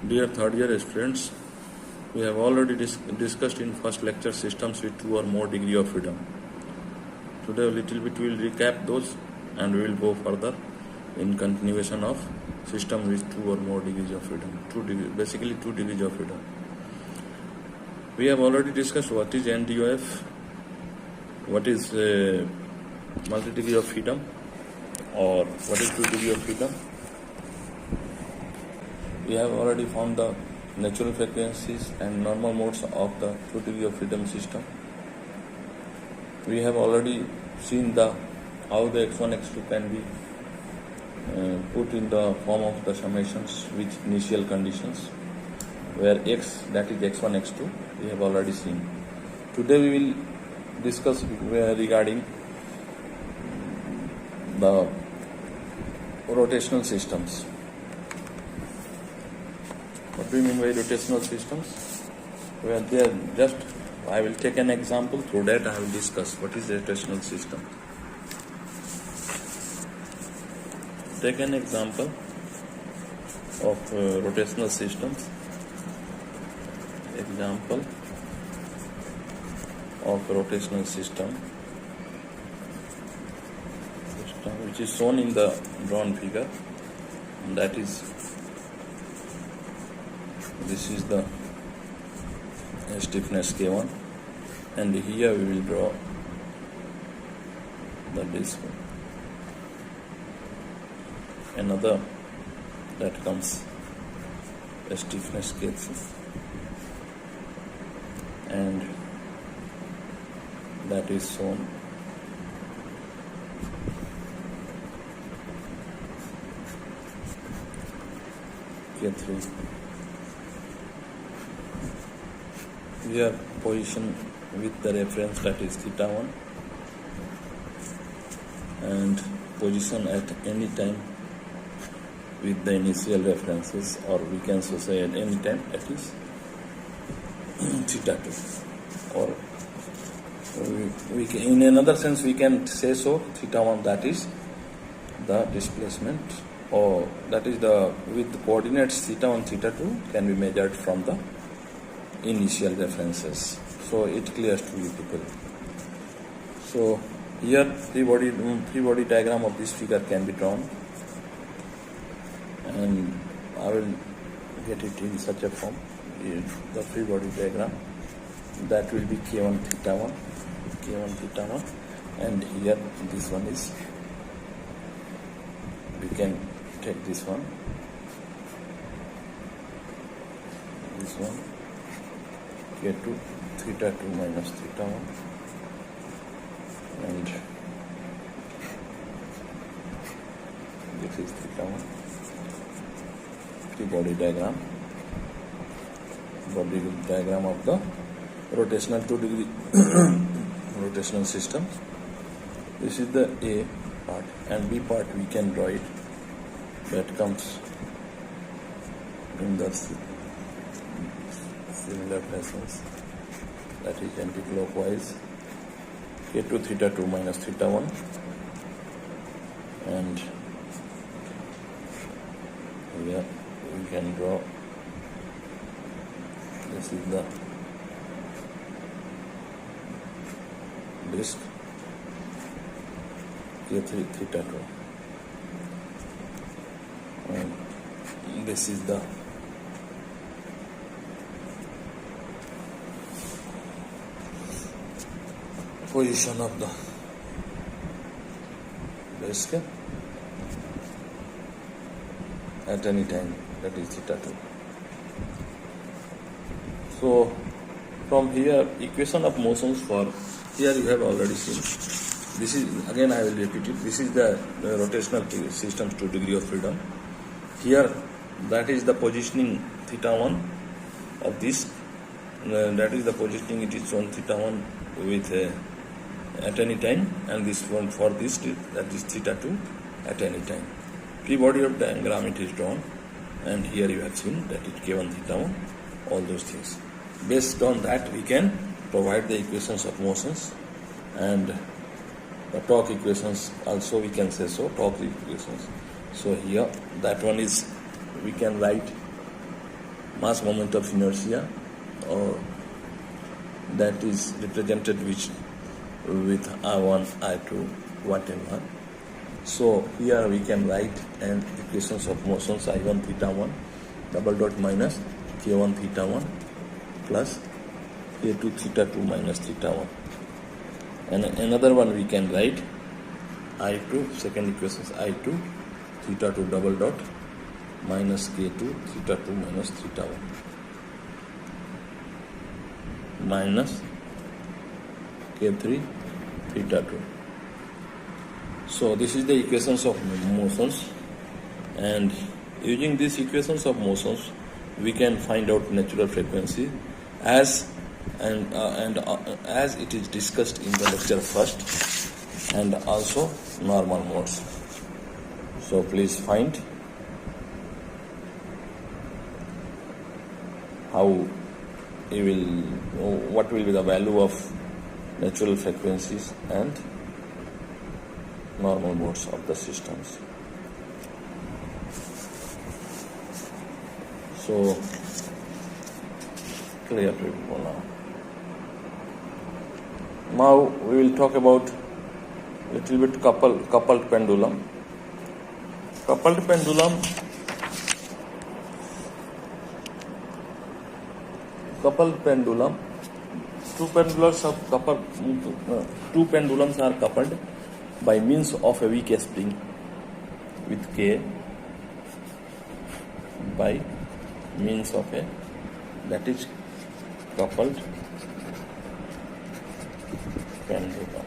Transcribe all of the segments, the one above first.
Dear third year students, we have already discussed in first lecture systems with 2 or more degree of freedom. Today a little bit we will recap those and we will go further in continuation of system with 2 or more degrees of freedom. Basically 2 degrees of freedom. We have already discussed what is NDOF, what is multi-degree of freedom, or what is 2 degree of freedom. We have already found the natural frequencies and normal modes of the 2 degree of freedom system. We have already seen how the x1, x2 can be put in the form of the summations with initial conditions, where x, that is x1, x2, we have already seen. Today we will discuss regarding the rotational systems. What do you mean by rotational systems? Well, I will take an example. Through that I will discuss what is a rotational system. Take an example of rotational systems. Example of rotational system which is shown in the drawn figure. And that is, this is the stiffness K1, and here we will draw the disk. Another that comes a stiffness K3, and that is shown K3. Here position with the reference, that is θ1, and position at any time with the initial references, or we can so say at any time, that is θ2, or we can, in another sense we can say so, θ1, that is the displacement, or that is the with the coordinates θ1, θ2 can be measured from the initial references. So it clears to you people. So here free body diagram of this figure can be drawn, and I will get it in such a form. The free body diagram, that will be K1 θ1, and here this one is, we can take this one K2 θ2 minus θ1, and this is θ1. Free body diagram of the rotational 2 degree rotational system. This is the A part, and B part we can draw it. That comes in the similar fashions, that is anti-clockwise, K2 θ2 minus θ1, and here we can draw, this is the disk K3 θ2, and this is the position of the disk at any time, that is θ2. So from here, equation of motions for, here you have already seen. This is, again I will repeat it, this is the rotational system's 2 degree of freedom. Here that is the positioning θ1 of this, that is the positioning, it is shown θ1 with at any time, and this one for this, that is θ2 at any time. Free body of diagram it is drawn, and here you have seen that it K1 θ1, all those things. Based on that we can provide the equations of motions, and the torque equations also we can say so, torque equations. So here that one is, we can write mass moment of inertia, or that is represented with R1, R2, whatever. So here we can write an equations of motions I1 theta 1 double dot minus K1 theta 1 plus K2 theta 2 minus theta 1. And another one we can write I2, second equation is I2 theta 2 double dot minus K2 theta 2 minus theta 1 minus K3 theta 2. So this is the equations of motions, and using these equations of motions we can find out natural frequency as it is discussed in the lecture first, and also normal modes. So please find what will be the value of natural frequencies and normal modes of the systems. So clear to you now. Now we will talk about little bit coupled pendulum. Coupled pendulum. Two pendulums are coupled by means of a weak spring with K, by means of that is coupled pendulum.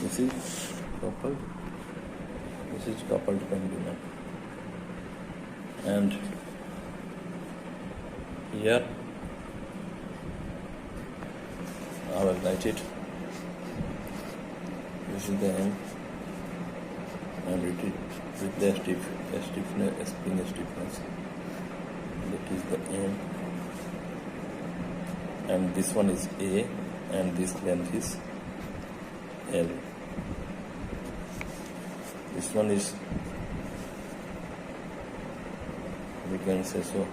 This is coupled pendulum, and here I will write it. This is the M, and it is with the spring stiffness. That is the M, and this one is A, and this length is L. This one is, we can say so.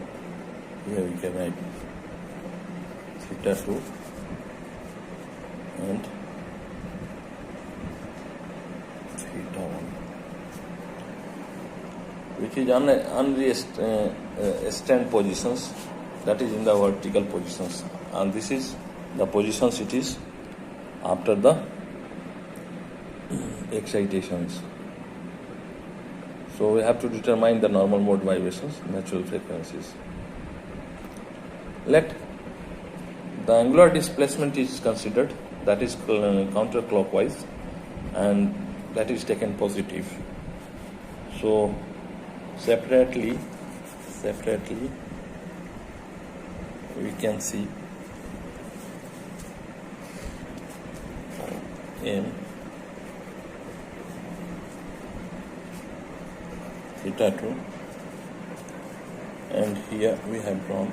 Here we can write theta 2 and theta 1, which is unrestrained positions, that is in the vertical positions, and this is the positions it is after the excitations. So we have to determine the normal mode vibrations, natural frequencies. Let the angular displacement is considered, that is counterclockwise, and that is taken positive. So separately we can see M theta 2, and here we have drawn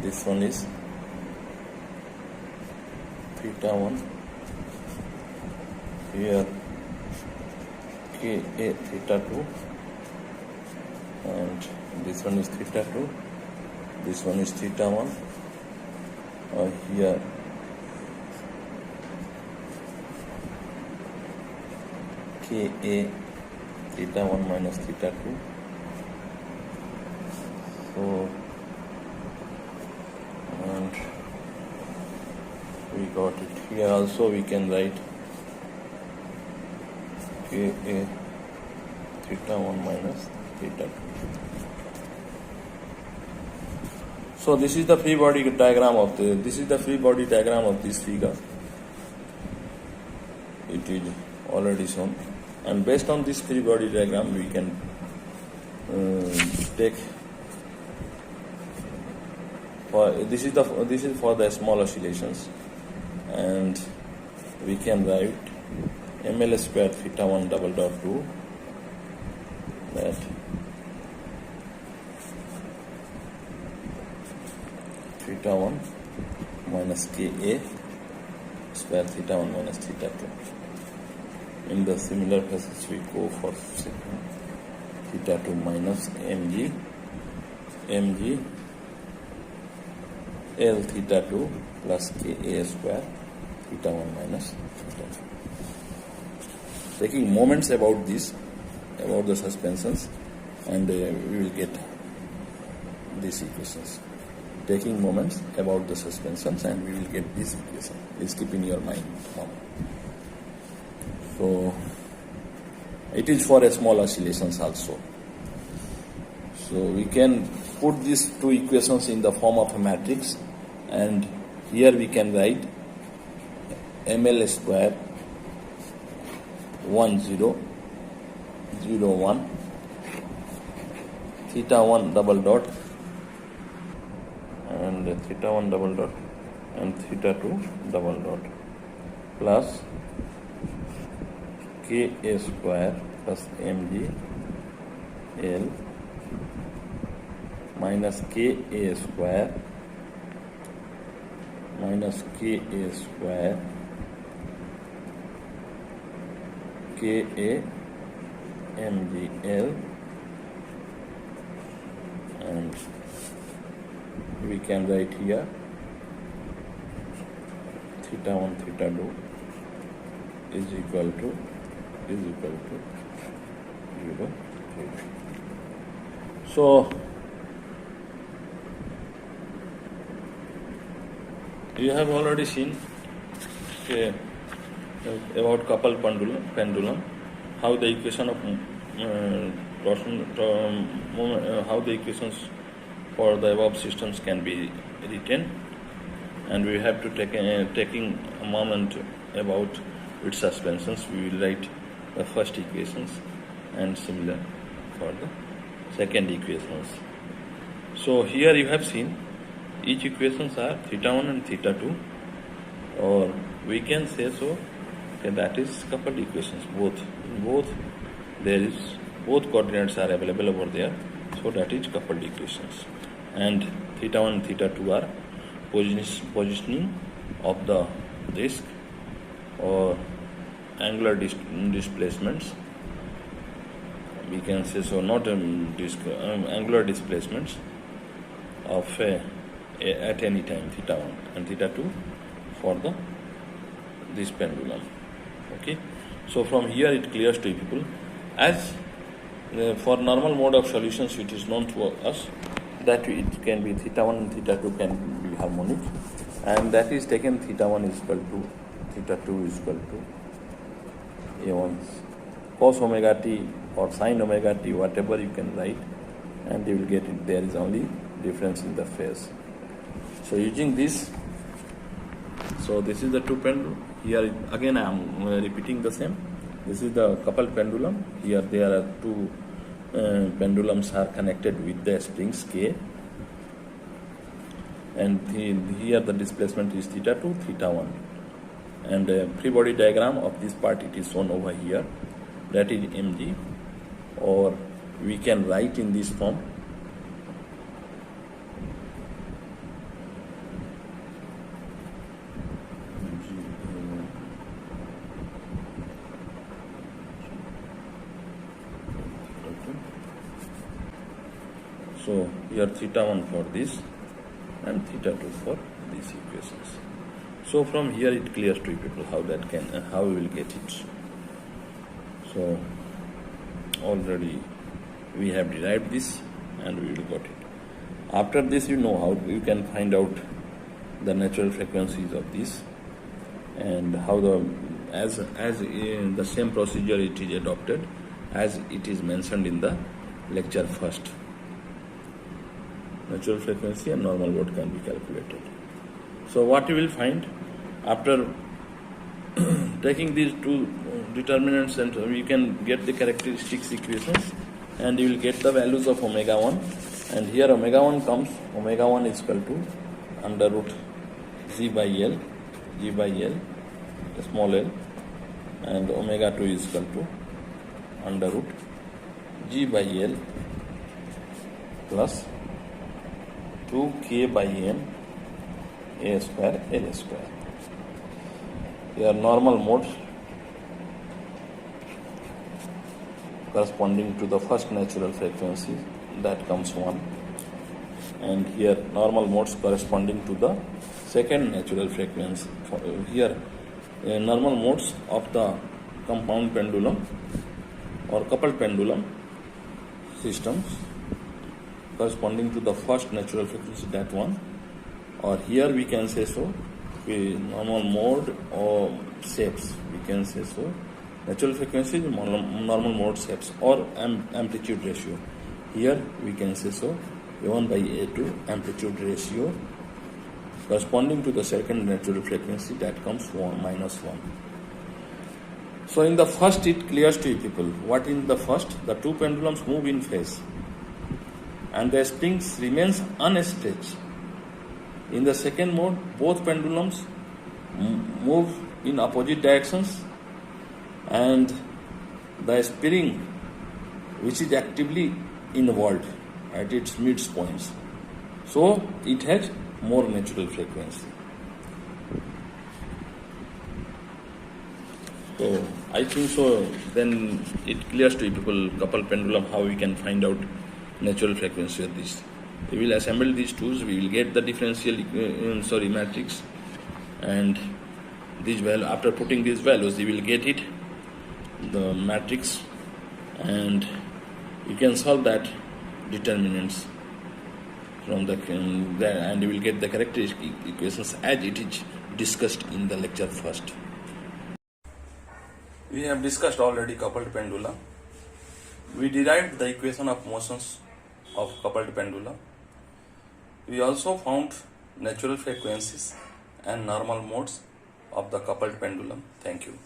this one is theta 1, here K A theta 2, and this one is theta 2, this one is theta 1, here K A theta 1 minus theta 2. So, and we got it. Here also we can write K A theta 1 minus theta 2. So this is the free body diagram of this figure. It is already shown, and based on this free body diagram we can take this is for the small oscillations, and we can write ml square theta 1 double dot 2, that theta 1 minus Ka square theta 1 minus theta 2. In the similar cases we go for second. theta 2 minus mg L theta 2 plus Ka square theta 1 minus theta 2. Taking moments about this, about the suspensions, and we will get these equations. Taking moments about the suspensions and we will get this equation. Please keep in your mind. So it is for a small oscillations also. So we can put these two equations in the form of a matrix, and here we can write ml square 1 0 0 1 theta 1 double dot and theta 1 double dot and theta 2 double dot plus Ka square plus mg L minus Ka square Ka mg L, and we can write here theta 1 theta 2 is equal to 0. So you have already seen about coupled pendulum, how the equation of how the equations for the above systems can be written, and we have to taking a moment about its suspensions. We will write the first equations and similar for the second equations. So here you have seen each equations are theta 1 and theta 2, or we can say so that is coupled equations. Both there is both coordinates are available over there, so that is coupled equations. And theta 1 and theta 2 are positioning of the disk or angular displacements. We can say so, not angular displacements of at any time theta 1 and theta 2 for this pendulum. Okay, so from here it clears to people, as for normal mode of solutions it is known to us that it can be theta 1 and theta 2 can be harmonic, and that is taken theta 1 is equal to theta 2 is equal to A1 cos omega t or sin omega t, whatever you can write, and you will get it. There is only difference in the phase. So using this, so this is the two pendulum. Here again I am repeating the same. This is the coupled pendulum. Here there are two pendulums are connected with the springs K, and here the displacement is theta 2, theta 1, and free body diagram of this part it is shown over here, that is mg, or we can write in this form so here theta 1 for this and theta 2 for these equations. So from here it clears to people how that can how we will get it. So already we have derived this and we will got it. After this, you know how you can find out the natural frequencies of this, and how the as in the same procedure it is adopted as it is mentioned in the lecture first. Natural frequency and normal load can be calculated. So what you will find after taking these two determinants, and we can get the characteristics equations, and you will get the values of omega 1, and here omega 1 comes, omega 1 is equal to under root g by L, small l, and omega 2 is equal to under root g by L plus 2k by m a square l square. They are normal modes, corresponding to the first natural frequency, that comes 1. And here normal modes corresponding to the second natural frequency. Here normal modes of the compound pendulum or coupled pendulum systems corresponding to the first natural frequency, that one. Or here we can say so, normal mode or shapes, we can say so. Natural frequency is normal mode shapes or amplitude ratio. Here we can say so, A1 by A2 amplitude ratio corresponding to the second natural frequency, that comes 1 minus 1. So in the first, it clears to you people what in the first, the two pendulums move in phase and the springs remains unstretched. In the second mode, both pendulums move in opposite directions and the spring, which is actively involved at its midpoints, so it has more natural frequency. So I think so then it clears to you people coupled pendulum how we can find out natural frequency of this. We will assemble these tools, we will get the differential matrix, and these value, after putting these values we will get it, the matrix, and you can solve that determinants from the and you will get the characteristic equations as it is discussed in the lecture first. We have discussed already coupled pendulum. We derived the equation of motions of coupled pendulum. We also found natural frequencies and normal modes of the coupled pendulum. Thank you.